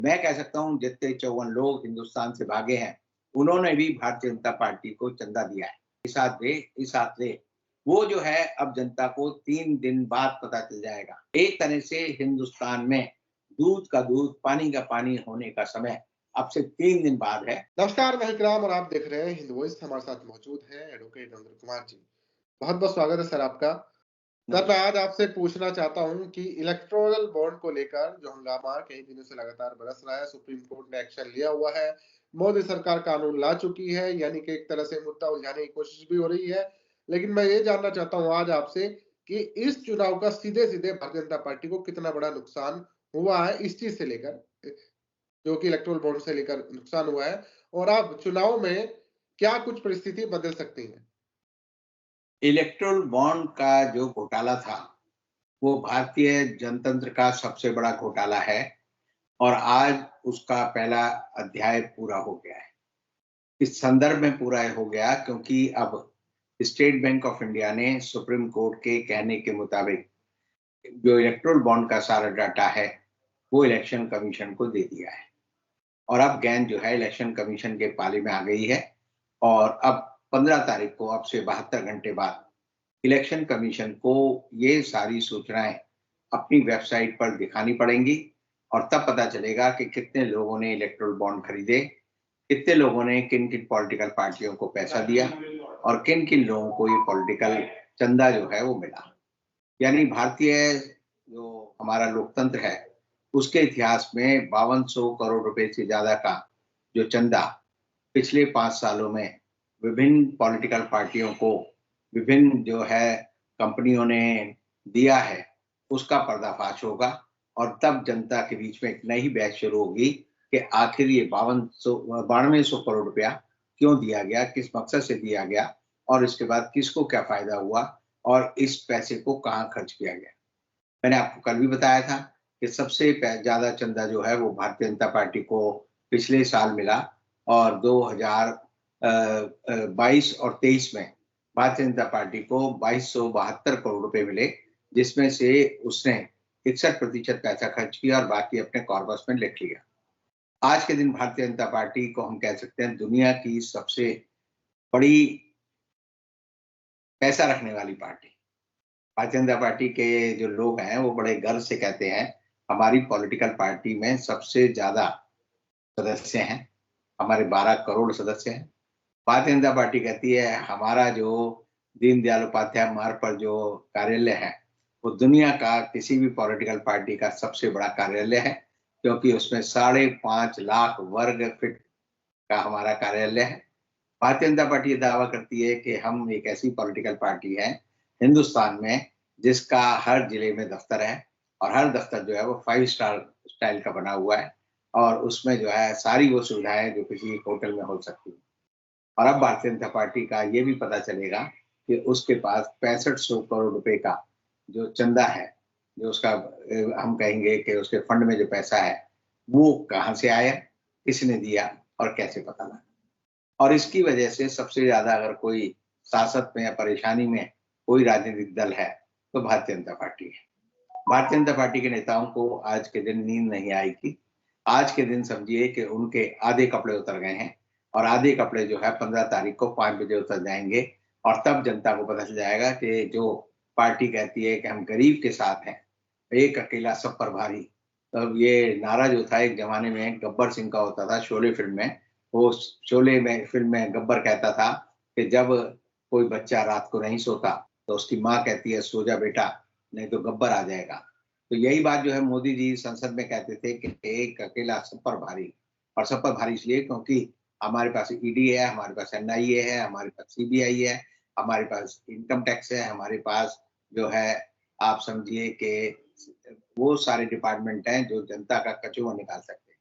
मैं कह सकता हूँ जितने 54 लोग हिंदुस्तान से भागे हैं, उन्होंने भी भारतीय जनता पार्टी को चंदा दिया है। इस हाथ से वो जो है अब जनता को 3 दिन बाद पता चल जाएगा। एक तरह से हिंदुस्तान में दूध का दूध, पानी का पानी होने का समय अब से 3 दिन बाद है। नमस्कार, मैं इकराम और आप देख रहे हैं हिंद वॉइस। हमारे साथ मौजूद हैं एडवोकेट नरेंद्र कुमार जी। बहुत-बहुत स्वागत है सर आपका। सर, मैं आज आपसे पूछना चाहता हूँ कि इलेक्टोरल बॉन्ड को लेकर जो हंगामा कई दिनों से लगातार बरस रहा है, सुप्रीम कोर्ट ने एक्शन लिया हुआ है, मोदी सरकार कानून ला चुकी है, यानी कि एक तरह से मुद्दा उलझाने की कोशिश भी हो रही है। लेकिन मैं ये जानना चाहता हूँ आज आपसे कि इस चुनाव का सीधे-सीधे भारतीय जनता पार्टी को कितना बड़ा नुकसान हुआ है इस चीज़ से लेकर, जो कि इलेक्टोरल बॉन्ड से लेकर नुकसान हुआ है, और अब चुनाव में क्या कुछ परिस्थिति बदल सकती है? इलेक्टोरल बॉन्ड का जो घोटाला था, वो भारतीय जनतंत्र का सबसे बड़ा घोटाला है और आज उसका पहला अध्याय पूरा हो गया है। इस संदर्भ में पूरा हो गया क्योंकि अब स्टेट बैंक ऑफ इंडिया ने सुप्रीम कोर्ट के कहने के मुताबिक जो इलेक्टोरल बॉन्ड का सारा डाटा है, वो इलेक्शन कमीशन को दे दिया है और अब गेंद जो है इलेक्शन कमीशन के पाले में आ गई है और अब 15 तारीख को, अब से 72 घंटे बाद इलेक्शन कमीशन को ये सारी सूचनाएं अपनी वेबसाइट पर दिखानी पड़ेंगी और तब पता चलेगा कि कितने लोगों ने इलेक्टोरल बॉन्ड खरीदे, कितने लोगों ने किन-किन पॉलिटिकल पार्टियों को पैसा दिया और किन-किन लोगों को ये पॉलिटिकल चंदा जो है वो मिला। यानी भारतीय जो हमारा लोकतंत्र है, उसके इतिहास में 5200 करोड़ रुपए से ज़्यादा का जो चंदा पिछले 5 सालों में विभिन्न पॉलिटिकल पार्टियों को, विभिन्न जो है कंपनियों ने दिया है, उसका पर्दाफाश होगा और तब जनता के बीच में एक नई बहस शुरू होगी कि आखिर ये 9200 करोड़ रुपया क्यों दिया गया, किस मकसद से दिया गया और इसके बाद किसको क्या फ़ायदा हुआ और इस पैसे को कहाँ खर्च किया गया। मैंने आपको कल भी बताया था कि सबसे ज़्यादा चंदा जो है वो भारतीय जनता पार्टी को पिछले साल मिला और 22 और 23 में भारतीय जनता पार्टी को 2272 करोड़ रुपए मिले, जिसमें से उसने 61% पैसा खर्च किया और बाकी अपने कॉर्पस में लिख लिया। आज के दिन भारतीय जनता पार्टी को हम कह सकते हैं दुनिया की सबसे बड़ी पैसा रखने वाली पार्टी। भारतीय जनता पार्टी के जो लोग हैं वो बड़े गर्व से कहते हैं, हमारी पॉलिटिकल पार्टी में सबसे ज़्यादा सदस्य हैं, हमारे 12 करोड़ सदस्य हैं। भारतीय जनता पार्टी कहती है हमारा जो दीनदयाल उपाध्याय मार्ग पर जो कार्यालय है, वो दुनिया का किसी भी पॉलिटिकल पार्टी का सबसे बड़ा कार्यालय है, क्योंकि उसमें 5.5 लाख वर्ग फीट का हमारा कार्यालय है। भारतीय जनता पार्टी ये दावा करती है कि हम एक ऐसी पॉलिटिकल पार्टी है हिंदुस्तान में जिसका हर जिले में दफ्तर है और हर दफ्तर जो है वो 5 स्टार स्टाइल का बना हुआ है और उसमें जो है सारी वो सुविधाएं जो किसी होटल में हो सकती हैं। और अब भारतीय जनता पार्टी का ये भी पता चलेगा कि उसके पास 6500 करोड़ रुपए का जो चंदा है, जो उसका हम कहेंगे कि उसके फंड में जो पैसा है, वो कहाँ से आया, किसने दिया और कैसे पता लगा। और इसकी वजह से सबसे ज़्यादा अगर कोई सासत में या परेशानी में कोई राजनीतिक दल है, तो भारतीय जनता पार्टी है। भारतीय जनता पार्टी के नेताओं को आज के दिन नींद नहीं आई थी। आज के दिन समझिए कि उनके आधे कपड़े उतर गए हैं और आधे कपड़े जो है 15 तारीख को 5 बजे उतर जाएँगे और तब जनता को पता चल जाएगा कि जो पार्टी कहती है कि हम गरीब के साथ हैं, एक अकेला सब पर भारी। तब ये नारा जो था एक ज़माने में गब्बर सिंह का होता था शोले फ़िल्म में। वो शोले में फ़िल्म में गब्बर कहता था कि जब कोई बच्चा रात को नहीं सोता, तो उसकी माँ कहती है सो जा बेटा, नहीं तो गब्बर आ जाएगा। तो यही बात जो है मोदी जी संसद में कहते थे कि एक अकेला सब पर भारी और सब पर भारी इसलिए क्योंकि हमारे पास ईडी है, हमारे पास एनआईए है, हमारे पास सीबीआई है, हमारे पास इनकम टैक्स है, हमारे पास जो है आप समझिए कि वो सारे डिपार्टमेंट हैं जो जनता का कचौवा निकाल सकते हैं।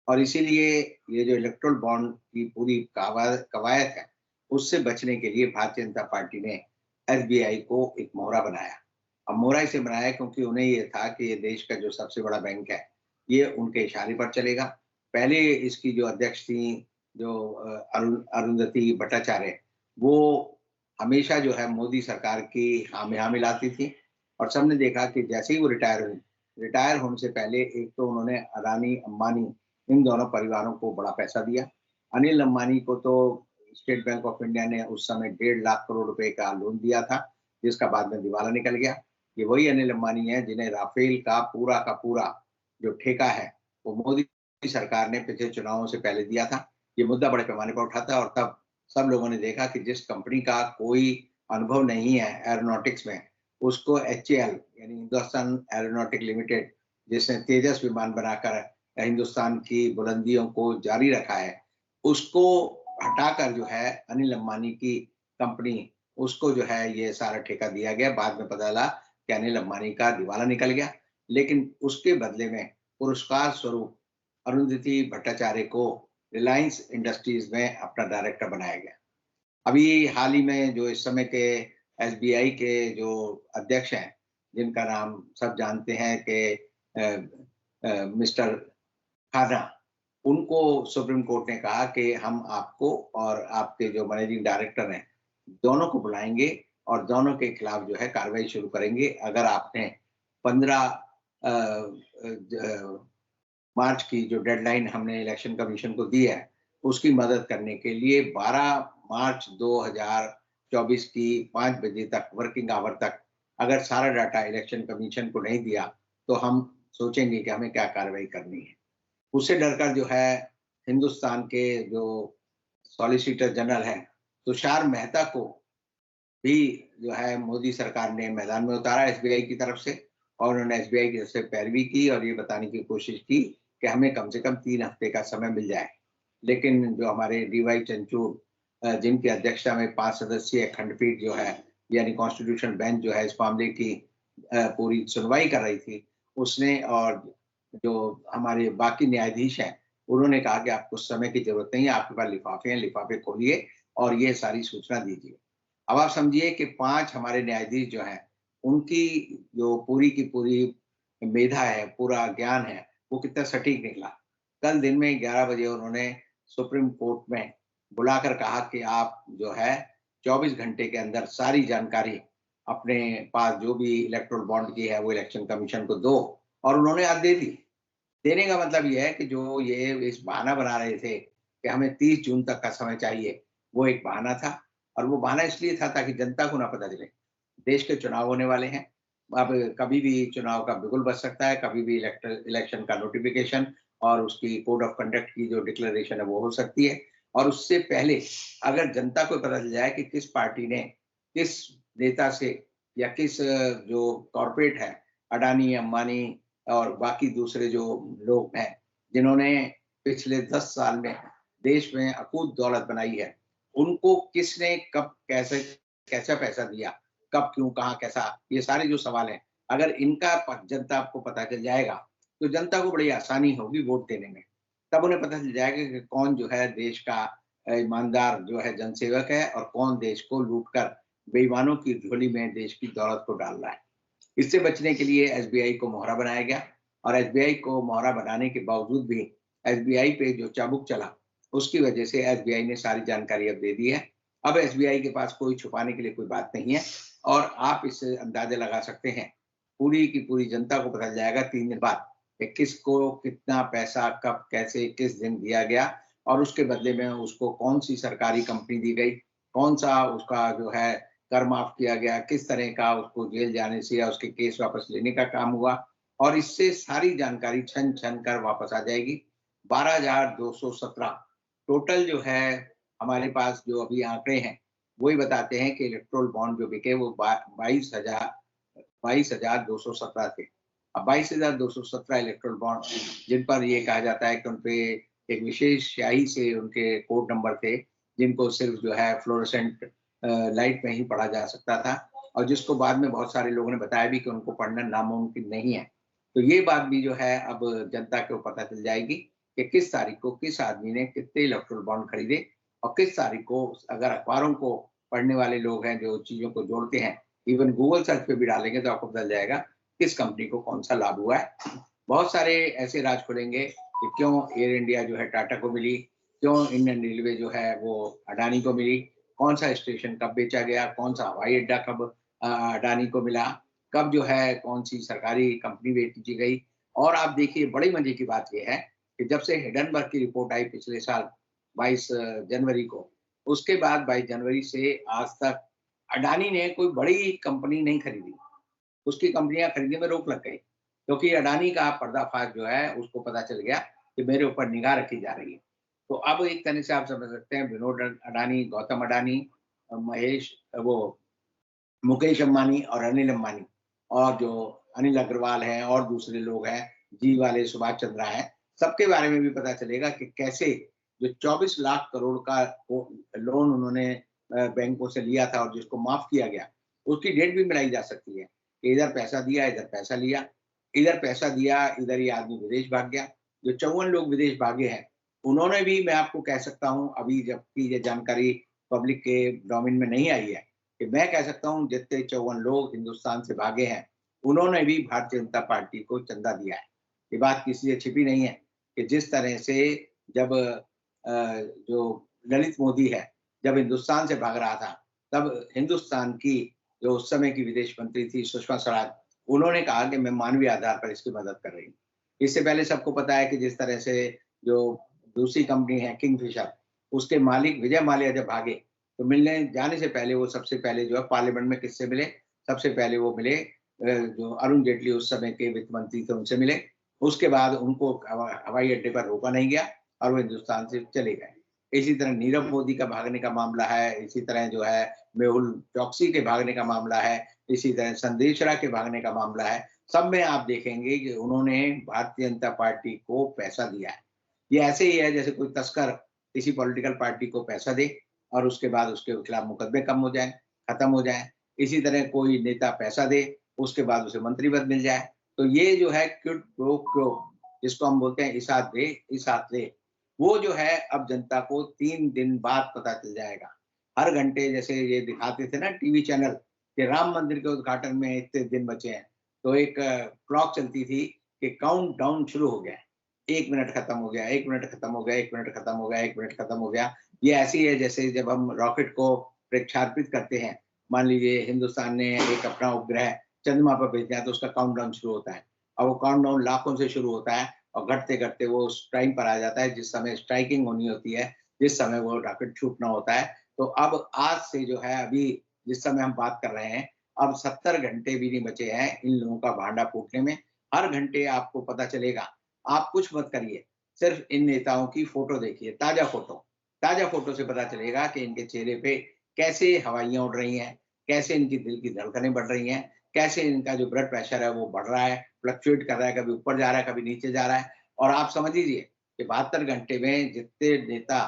और इसीलिए ये जो इलेक्टोरल बॉन्ड की पूरी कवायद है, उससे बचने के लिए भारतीय जनता पार्टी ने एसबीआई को एक मोहरा बनाया। अब मोहरा इसे बनाया क्योंकि उन्हें ये था कि ये देश का जो सबसे बड़ा बैंक है, ये उनके इशारे पर चलेगा। पहले इसकी जो अध्यक्ष थी, जो अरुंधति भट्टाचार्य, वो हमेशा जो है मोदी सरकार की हामी-हामी मिलाती थी और सबने देखा कि जैसे ही वो रिटायर हुई, रिटायर होने से पहले एक तो उन्होंने अदानी, अंबानी इन दोनों परिवारों को बड़ा पैसा दिया। अनिल अंबानी को तो स्टेट बैंक ऑफ इंडिया ने उस समय 1.5 लाख करोड़ रुपए का लोन दिया था, जिसका बाद में दिवाला निकल गया। ये वही अनिल अंबानी है जिन्हें राफेल का पूरा जो ठेका है वो मोदी सरकार ने पिछले चुनावों से पहले दिया था। ये मुद्दा बड़े पैमाने पर उठा था और तब सब लोगों ने देखा कि जिस कंपनी का कोई अनुभव नहीं है एरोनॉटिक्स में, उसको एचएएल यानी हिंदुस्तान एरोनॉटिक लिमिटेड, जिसने तेजस विमान बनाकर हिंदुस्तान की बुलंदियों को जारी रखा है, उसको हटाकर जो है अनिल अंबानी की कंपनी, उसको जो है ये सारा ठेका दिया गया। बाद में पता चला कि अनिल अंबानी का दिवाला निकल गया, लेकिन उसके बदले में पुरस्कार स्वरूप अरुंधति भट्टाचार्य को रिलायंस इंडस्ट्रीज में अपना डायरेक्टर बनाया गया। अभी हाल ही में जो इस समय के एसबीआई के जो अध्यक्ष हैं, जिनका नाम सब जानते हैं कि मिस्टर खाना, उनको सुप्रीम कोर्ट ने कहा कि हम आपको और आपके जो मैनेजिंग डायरेक्टर हैं, दोनों को बुलाएंगे और दोनों के खिलाफ जो है कार्रवाई शुरू करेंगे अगर आपने 15 मार्च की जो डेडलाइन हमने इलेक्शन कमीशन को दी है, उसकी मदद करने के लिए 12 मार्च 2024 की 5 बजे तक, वर्किंग आवर तक, अगर सारा डाटा इलेक्शन कमीशन को नहीं दिया तो हम सोचेंगे कि हमें क्या कार्रवाई करनी है। उससे डरकर जो है हिंदुस्तान के जो सॉलिसिटर जनरल हैं, तुषार मेहता को भी जो है मोदी सरकार ने मैदान में उतारा एसबीआई की तरफ से, और उन्होंने एसबीआई की तरफ से पैरवी की और ये बताने की कोशिश की कि हमें कम से कम 3 हफ्ते का समय मिल जाए। लेकिन जो हमारे डीवाई चंद्रचूड़, जिनकी अध्यक्षता में 5 सदस्यीय खंडपीठ जो है यानी कॉन्स्टिट्यूशनल बेंच जो है इस मामले की पूरी सुनवाई कर रही थी, उसने और जो हमारे बाकी न्यायाधीश हैं, उन्होंने कहा कि आपको समय की जरूरत नहीं है, आपके पास लिफाफे हैं, लिफाफे खोलिए और ये सारी सूचना दीजिए। अब आप समझिए कि 5 हमारे न्यायाधीश जो हैं, उनकी जो पूरी की पूरी मेधा है, पूरा ज्ञान है, वो कितना सटीक निकला। कल दिन में 11 बजे उन्होंने सुप्रीम कोर्ट में बुलाकर कहा कि आप जो है 24 घंटे के अंदर सारी जानकारी अपने पास जो भी इलेक्टोरल बॉन्ड की है वो इलेक्शन कमीशन को दो, और उन्होंने आज दे दी। देने का मतलब ये है कि जो ये इस बहाना बना रहे थे कि हमें 30 जून तक का समय चाहिए, वो एक बहाना था, और वो बहाना इसलिए था ताकि जनता को ना पता चले। देश के चुनाव होने वाले हैं, अब कभी भी चुनाव का बिगुल बज सकता है, कभी भी इलेक्शन का नोटिफिकेशन और उसकी कोड ऑफ कंडक्ट की जो डिक्लेरेशन है वो हो सकती है। और उससे पहले अगर जनता को पता चल जाए कि किस पार्टी ने किस नेता से या किस जो कॉर्पोरेट है, अडानी, अंबानी और बाकी दूसरे जो लोग हैं, जिन्होंने पिछले 10 साल में देश में अकूत दौलत बनाई है, उनको किसने कब कैसे कैसा पैसा दिया, कब, क्यों, कहाँ, कैसा, ये सारे जो सवाल हैं, अगर इनका जनता को पता चल जाएगा तो जनता को बड़ी आसानी होगी वोट देने में। तब उन्हें पता चल जाएगा कि कौन जो है देश का ईमानदार जो है जनसेवक है और कौन देश को लूटकर बेईमानों की झोली में देश की दौलत को डाल रहा है। इससे बचने के लिए एसबीआई को मोहरा बनाया गया, और एसबीआई को मोहरा बनाने के बावजूद भी एसबीआई पे जो चाबुक चला, उसकी वजह से एसबीआई ने सारी जानकारी अब दे दी है। अब एसबीआई के पास कोई छुपाने के लिए कोई बात नहीं है, और आप इससे अंदाजा लगा सकते हैं, पूरी की पूरी जनता को पता चल जाएगा 3 दिन बाद कि किसको कितना पैसा कब कैसे किस दिन दिया गया, और उसके बदले में उसको कौन सी सरकारी कंपनी दी गई, कौन सा उसका जो है कर माफ किया गया, किस तरह का उसको जेल जाने से या उसके केस वापस लेने का काम हुआ, और इससे सारी जानकारी छन छन कर वापस आ जाएगी। 12,217 टोटल जो है हमारे पास जो अभी आंकड़े हैं, वही बताते हैं कि इलेक्ट्रोल बॉन्ड जो बिके वो 22,217 थे। अब 22,217 इलेक्ट्रोल बॉन्ड, जिन पर ये कहा जाता है कि उन पे एक विशेष स्याही से उनके कोड नंबर थे, जिनको सिर्फ जो है फ्लोरेसेंट लाइट में ही पढ़ा जा सकता था, और जिसको बाद में बहुत सारे लोगों ने बताया भी कि उनको पढ़ना नामुमकिन नहीं है। तो ये बात भी जो है अब जनता को पता चल जाएगी कि किस तारीख को किस आदमी ने कितने इलेक्ट्रोल बॉन्ड खरीदे, और किस तारीख को, अगर अखबारों को पढ़ने वाले लोग हैं जो चीजों को जोड़ते हैं, इवन गूगल सर्च पे भी डालेंगे तो आपको पता चल जाएगा किस कंपनी को कौन सा लाभ हुआ है। बहुत सारे ऐसे राज खुलेंगे कि क्यों एयर इंडिया जो है टाटा को मिली, क्यों इंडियन रेलवे जो है वो अडानी को मिली, कौन सा स्टेशन कब बेचा गया, कौन सा हवाई अड्डा कब अडानी को मिला, कब जो है कौन सी सरकारी कंपनी बेची गई। और आप देखिए बड़े मजे की बात यह है कि जब से हिडनबर्ग की रिपोर्ट आई पिछले साल 22 जनवरी को, उसके बाद 22 जनवरी से आज तक अडानी ने कोई बड़ी कंपनी नहीं खरीदी। उसकी कंपनियां खरीदने में रोक लग गई, क्योंकि अडानी का पर्दाफाश जो है उसको पता चल गया कि मेरे ऊपर निगाह रखी जा रही है। तो अब एक तरह से आप समझ सकते हैं विनोद अडानी, गौतम अडानी, महेश वो मुकेश अंबानी और अनिल अंबानी, और जो अनिल अग्रवाल हैं और दूसरे लोग हैं, जी वाले सुभाष चंद्रा हैं, सबके बारे में भी पता चलेगा कि कैसे जो 24 लाख करोड़ का लोन उन्होंने बैंकों से लिया था और जिसको माफ किया गया, उसकी डेट भी मिलाई जा सकती है कि इधर पैसा दिया, इधर पैसा लिया, इधर पैसा दिया, इधर ये आदमी विदेश भाग गया। जो 54 लोग विदेश भागे हैं, उन्होंने भी, मैं आपको कह सकता हूँ, अभी जबकि ये जानकारी पब्लिक के डोमेन में नहीं आई है, कि मैं कह सकता हूँ जितने 54 लोग हिंदुस्तान से भागे हैं, उन्होंने भी भारतीय जनता पार्टी को चंदा दिया है। ये बात किसी से छिपी नहीं है कि जिस तरह से जब जो ललित मोदी है, जब हिंदुस्तान से भाग रहा था, तब हिंदुस्तान की जो उस समय की विदेश मंत्री थी सुषमा स्वराज, उन्होंने कहा कि मैं मानवीय आधार पर इसकी मदद कर रही हूँ। इससे पहले सबको पता है कि जिस तरह से जो दूसरी कंपनी है किंगफिशर, उसके मालिक विजय माल्या जब भागे, तो मिलने जाने से पहले वो सबसे पहले जो है पार्लियामेंट में किससे मिले? सबसे पहले वो मिले जो अरुण जेटली उस समय के वित्त मंत्री थे, उनसे मिले। उसके बाद उनको हवाई अड्डे पर रोका नहीं गया और वो हिंदुस्तान से चले गए। इसी तरह नीरव मोदी का भागने का मामला है, इसी तरह जो है मेहुल चौकसी के भागने का मामला है, इसी तरह संदेशरा के भागने का मामला है। सब में आप देखेंगे कि उन्होंने भारतीय जनता पार्टी को पैसा दिया है। ये ऐसे ही है जैसे कोई तस्कर किसी पॉलिटिकल पार्टी को पैसा दे और उसके बाद उसके खिलाफ मुकदमे कम हो जाए, खत्म हो जाए। इसी तरह कोई नेता पैसा दे, उसके बाद उसे मंत्री पद मिल जाए। तो ये जो है क्विड प्रो क्वो, जिसको हम बोलते हैं इसात दे, इसात ले, वो जो है अब जनता को 3 दिन बाद पता चल जाएगा। हर घंटे जैसे ये दिखाते थे ना टीवी चैनल कि राम मंदिर के उद्घाटन में इतने दिन बचे हैं, तो एक क्लॉक चलती थी कि काउंट डाउन शुरू हो गया है। 1 मिनट खत्म हो गया, 1 मिनट खत्म हो गया, 1 मिनट खत्म हो गया, 1 मिनट खत्म हो गया। ये ऐसी है जैसे जब हम रॉकेट को प्रक्षेपित करते हैं, मान लीजिए हिंदुस्तान ने एक अपना उपग्रह चंद्रमा पर भेजा है, तो उसका काउंटडाउन शुरू होता है और वो काउंटडाउन लाखों से शुरू होता है और घटते-घटते वो उस टाइम पर आ जाता है जिस समय स्ट्राइकिंग होनी होती है, जिस समय वो रॉकेट छूटना होता है। तो अब आज से जो है अभी जिस समय हम बात कर रहे हैं, अब 70 घंटे भी नहीं बचे हैं इन लोगों का भांडा फूटने में। हर घंटे आपको पता चलेगा। आप कुछ मत करिए, सिर्फ इन नेताओं की फ़ोटो देखिए, ताज़ा फ़ोटो से पता चलेगा कि इनके चेहरे पे कैसे हवाइयाँ उड़ रही हैं, कैसे इनकी दिल की धड़कनें बढ़ रही हैं, कैसे इनका जो ब्लड प्रेशर है वो बढ़ रहा है, फ्लक्चुएट कर रहा है, कभी ऊपर जा रहा है, कभी नीचे जा रहा है। और आप समझ लीजिए कि 72 घंटे में जितने नेता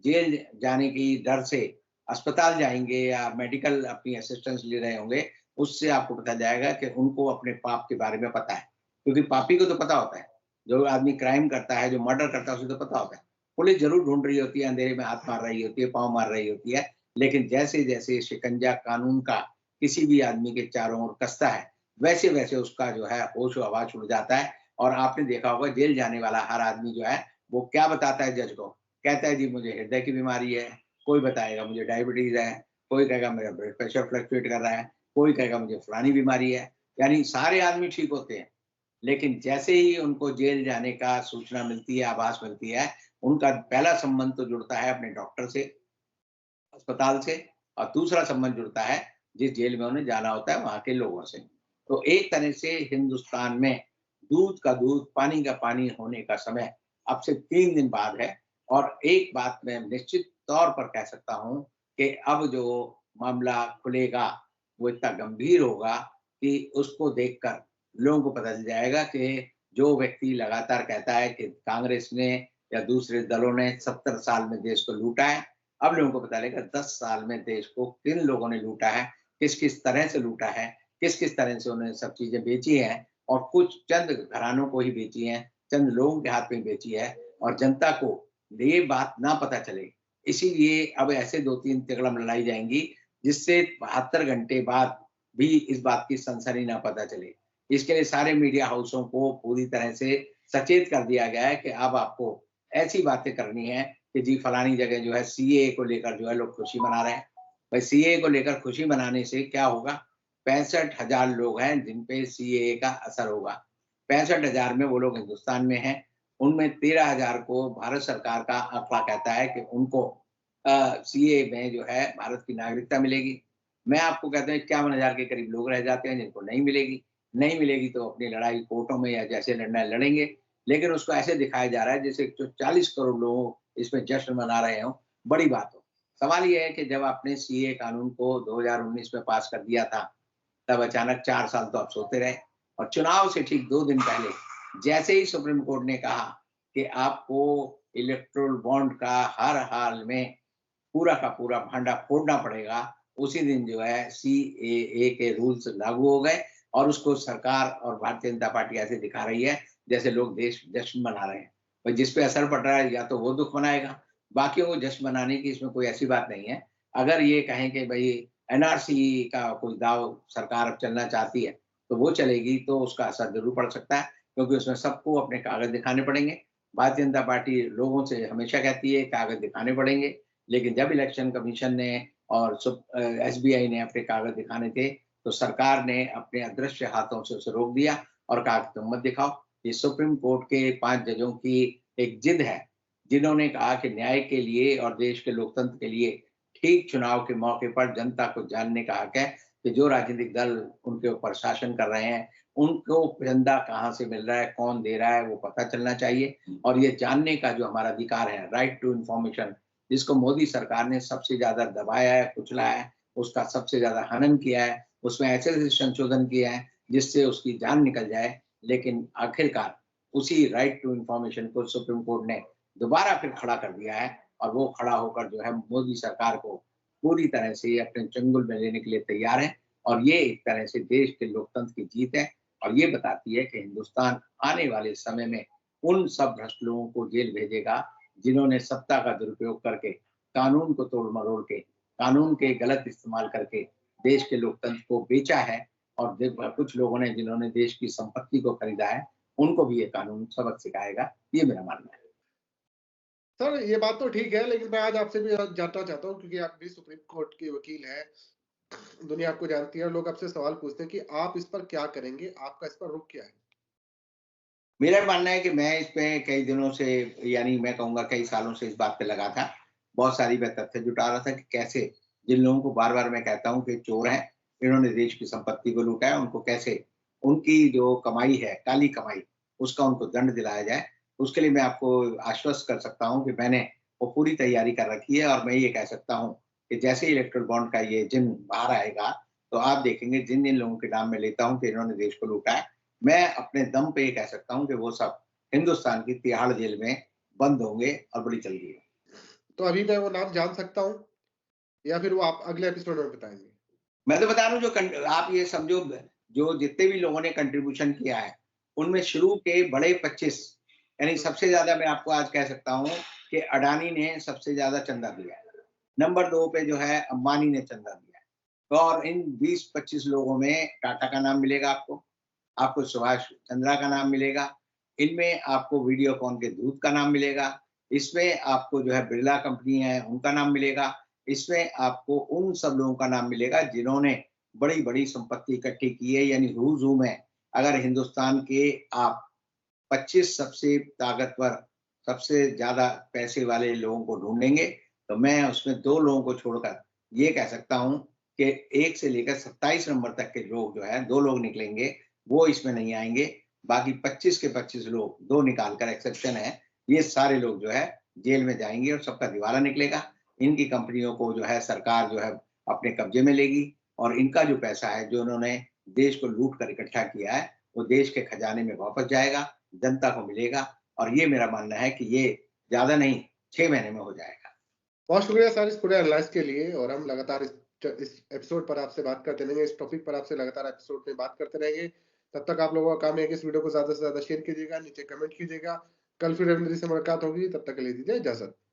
जेल जाने की डर से अस्पताल जाएँगे या मेडिकल अपनी असिस्टेंस ले रहे होंगे, उससे आपको पता जाएगा कि उनको अपने पाप के बारे में पता है। क्योंकि पापी को तो पता होता है, जो आदमी क्राइम करता है, जो मर्डर करता है, उसे तो पता होता है। पुलिस ज़रूर ढूँढ रही होती है, अंधेरे में हाथ मार रही होती है, पाँव मार रही होती है, लेकिन जैसे-जैसे शिकंजा कानून का किसी भी आदमी के चारों ओर कसता है, वैसे-वैसे उसका जो है होश-ओ-हवास उड़ जाता है। और आपने देखा होगा जेल जाने वाला हर आदमी जो है, वो क्या बताता है जज को? कहता है जी मुझे हृदय की बीमारी है, कोई बताएगा मुझे डायबिटीज़ है, कोई कहेगा मेरा ब्लड प्रेशर फ्लक्चुएट कर रहा है, कोई कहेगा मुझे फलानी बीमारी है। यानी सारे आदमी ठीक होते हैं, लेकिन जैसे ही उनको जेल जाने का सूचना मिलती है, आभास मिलती है, उनका पहला संबंध तो जुड़ता है अपने डॉक्टर से, अस्पताल से, और दूसरा संबंध जुड़ता है जिस जेल में उन्हें जाना होता है वहाँ के लोगों से। तो एक तरह से हिंदुस्तान में दूध का दूध, पानी का पानी होने का समय अब से 3 दिन बाद है। और एक बात मैं निश्चित तौर पर कह सकता हूँ कि अब जो मामला खुलेगा, वो इतना गंभीर होगा कि उसको देखकर लोगों को पता चल जाएगा कि जो व्यक्ति लगातार कहता है कि कांग्रेस ने या दूसरे दलों ने 70 साल में देश को लूटा है, अब लोगों को पता लगेगा 10 साल में देश को किन लोगों ने लूटा है, किस-किस तरह से लूटा है, किस-किस तरह से उन्होंने सब चीज़ें बेची हैं और कुछ चंद घरानों को ही बेची हैं, चंद लोगों के हाथ में बेची है और जनता को ये बात ना पता चले। इसीलिए अब ऐसे 2-3 तिकड़म लड़ाई जाएँगी, जिससे 72 घंटे बाद भी इस बात की सनसनी ना पता चले। इसके लिए सारे मीडिया हाउसों को पूरी तरह से सचेत कर दिया गया है कि अब आपको ऐसी बातें करनी है कि जी फलानी जगह जो है सीएए को लेकर जो है लोग खुशी मना रहे हैं। भाई सीएए को लेकर खुशी मनाने से क्या होगा? 65,000 लोग हैं जिन पे सीएए का असर होगा। 65,000 में वो लोग हिंदुस्तान में हैं, उनमें 13,000 को भारत सरकार का आंकड़ा कहता है कि उनको सीएए में जो है भारत की नागरिकता मिलेगी। मैं आपको कहता हूँ 51,000 के करीब लोग रह जाते हैं जिनको नहीं मिलेगी। नहीं मिलेगी तो अपनी लड़ाई कोर्टों में या जैसे लड़ना है लड़ेंगे, लेकिन उसको ऐसे दिखाया जा रहा है जैसे जो 40 करोड़ लोग इसमें जश्न मना रहे हों, बड़ी बात हो। सवाल ये है कि जब आपने सीएए कानून को 2019 में पास कर दिया था, तब अचानक 4 साल तो आप सोते रहे और चुनाव से ठीक 2 दिन पहले जैसे ही सुप्रीम कोर्ट ने कहा कि आपको इलेक्टोरल बॉन्ड का हर हाल में पूरा का पूरा भांडा फोड़ना पड़ेगा, उसी दिन जो है सीएए के रूल्स लागू हो गए और उसको सरकार और भारतीय जनता पार्टी ऐसे दिखा रही है जैसे लोग देश जश्न मना रहे हैं। और जिस पे असर पड़ रहा है या तो वो दुःख मनाएगा, बाकियों को जश्न मनाने की इसमें कोई ऐसी बात नहीं है। अगर ये कहें कि भई एनआरसी का कोई दाँव सरकार अब चलना चाहती है, तो वो चलेगी तो उसका असर ज़रूर पड़ सकता है, क्योंकि उसमें सबको अपने कागज़ दिखाने पड़ेंगे। भारतीय जनता पार्टी लोगों से हमेशा कहती है कागज़ दिखाने पड़ेंगे, लेकिन जब इलेक्शन कमीशन ने और एसबीआई ने अपने कागज़ दिखाने थे, तो सरकार ने अपने अदृश्य हाथों से उसे रोक दिया और कहा कि तुम मत दिखाओ। ये सुप्रीम कोर्ट के 5 जजों की एक जिद है, जिन्होंने कहा कि न्याय के लिए और देश के लोकतंत्र के लिए ठीक चुनाव के मौके पर जनता को जानने का हक है कि जो राजनीतिक दल उनके ऊपर शासन कर रहे हैं, उनको चंदा कहाँ से मिल रहा है, कौन दे रहा है, वो पता चलना चाहिए और ये जानने का जो हमारा अधिकार है, राइट टू इन्फॉर्मेशन, जिसको मोदी सरकार ने सबसे ज़्यादा दबाया है, कुचला है, उसका सबसे ज़्यादा हनन किया है, उसमें ऐसे-ऐसे संशोधन किए हैं, जिससे उसकी जान निकल जाए। लेकिन आखिरकार उसी राइट टू इन्फॉर्मेशन को सुप्रीम कोर्ट ने दोबारा फिर खड़ा कर दिया है और वो खड़ा होकर जो है मोदी सरकार को पूरी तरह से अपने चंगुल में लेने के लिए तैयार है और ये एक तरह से देश के लोकतंत्र की जीत है और ये बताती है कि हिंदुस्तान आने वाले समय में उन सब भ्रष्ट लोगों को जेल भेजेगा, जिन्होंने सत्ता का दुरुपयोग करके, कानून को तोड़-मरोड़ के, कानून के गलत इस्तेमाल करके देश के लोकतंत्र को बेचा है और कुछ लोगों ने जिन्होंने देश की संपत्ति को खरीदा है, उनको भी ये कानून सबक सिखाएगा, ये मेरा मानना है। सर, ये बात तो ठीक है, लेकिन मैं आज आपसे भी जानना चाहता हूँ क्योंकि आप भी सुप्रीम कोर्ट के वकील हैं, दुनिया आपको जानती है और लोग आपसे सवाल पूछते हैं कि आप इस पर क्या करेंगे? आपका इस पर रुख क्या है? मेरा मानना है कि मैं इसमें कई दिनों से यानी मैं कहूँगा कई सालों से इस बात पे लगा था। बहुत सारी मैं तथ्य जुटा रहा था कि कैसे जिन लोगों को बार-बार मैं कहता हूँ कि चोर हैं, इन्होंने देश की संपत्ति को लूटा है, उनको कैसे उनकी जो कमाई है, काली कमाई, उसका उनको दंड दिलाया जाए। उसके लिए मैं आपको आश्वस्त कर सकता हूँ कि मैंने वो पूरी तैयारी कर रखी है और मैं ये कह सकता हूँ कि जैसे ही इलेक्टोरल बॉन्ड का ये चिन्ह बाहर आएगा, तो आप देखेंगे जिन-जिन लोगों के नाम मैं लेता हूँ कि इन्होंने देश को लूटा है, मैं अपने दम पे ये कह सकता हूँ कि वो सब हिंदुस्तान की तिहाड़ जेल में बंद होंगे और बड़ी जल्दी है। तो अभी मैं वो नाम जान सकता हूँ या फिर वो आप अगले एपिसोड में बताएँगे? मैं तो बता रहा हूँ आप ये समझो जो जितने भी लोगों ने कंट्रीब्यूशन किया है, उनमें शुरू के बड़े 25 यानी हुँ, सबसे ज़्यादा मैं आपको आज कह सकता हूँ कि अडानी ने सबसे ज़्यादा चंदा दिया है। नंबर 2 पे जो है अंबानी ने चंदा दिया है। तो और इन 20-25 लोगों में टाटा का नाम मिलेगा आपको, आपको सुभाष चंद्रा का नाम मिलेगा, इनमें आपको वीडियोकॉन के दूत का नाम मिलेगा, इसमें आपको जो है बिरला कंपनी है उनका नाम मिलेगा, इसमें आपको उन सब लोगों का नाम मिलेगा जिन्होंने बड़ी-बड़ी संपत्ति इकट्ठी की है यानी हूज़ हू में अगर हिंदुस्तान के आप 25 सबसे ताकतवर, सबसे ज़्यादा पैसे वाले लोगों को ढूँढेंगे, तो मैं उसमें 2 लोगों को छोड़कर ये कह सकता हूँ कि 1 से लेकर 27 नंबर तक के लोग जो हैं, 2 लोग निकलेंगे, वो इसमें नहीं आएँगे। बाकी 25 के 25 लोग, 2 निकाल कर एक्सेप्शन है, ये सारे लोग जो है जेल में जाएँगे और सबका दिवाला निकलेगा। इनकी कंपनियों को जो है सरकार जो है अपने कब्ज़े में लेगी और इनका जो पैसा है, जो उन्होंने देश को लूट कर इकट्ठा किया है, वो देश के खजाने में वापस जाएगा, जनता को मिलेगा और ये मेरा मानना है कि ये ज़्यादा नहीं 6 महीने में हो जाएगा। बहुत शुक्रिया सर इस पूरे एनालाइज़ के लिए और हम लगातार इस एपिसोड पर आपसे बात करते रहेंगे, इस टॉपिक पर आपसे लगातार एपिसोड में बात करते रहेंगे। तब तक आप लोगों का काम है कि इस वीडियो को ज़्यादा से ज़्यादा शेयर कीजिएगा, नीचे कमेंट कीजिएगा। कल फिर नई से मुलाकात होगी, तब तक के लिए दीजिए इजाज़त।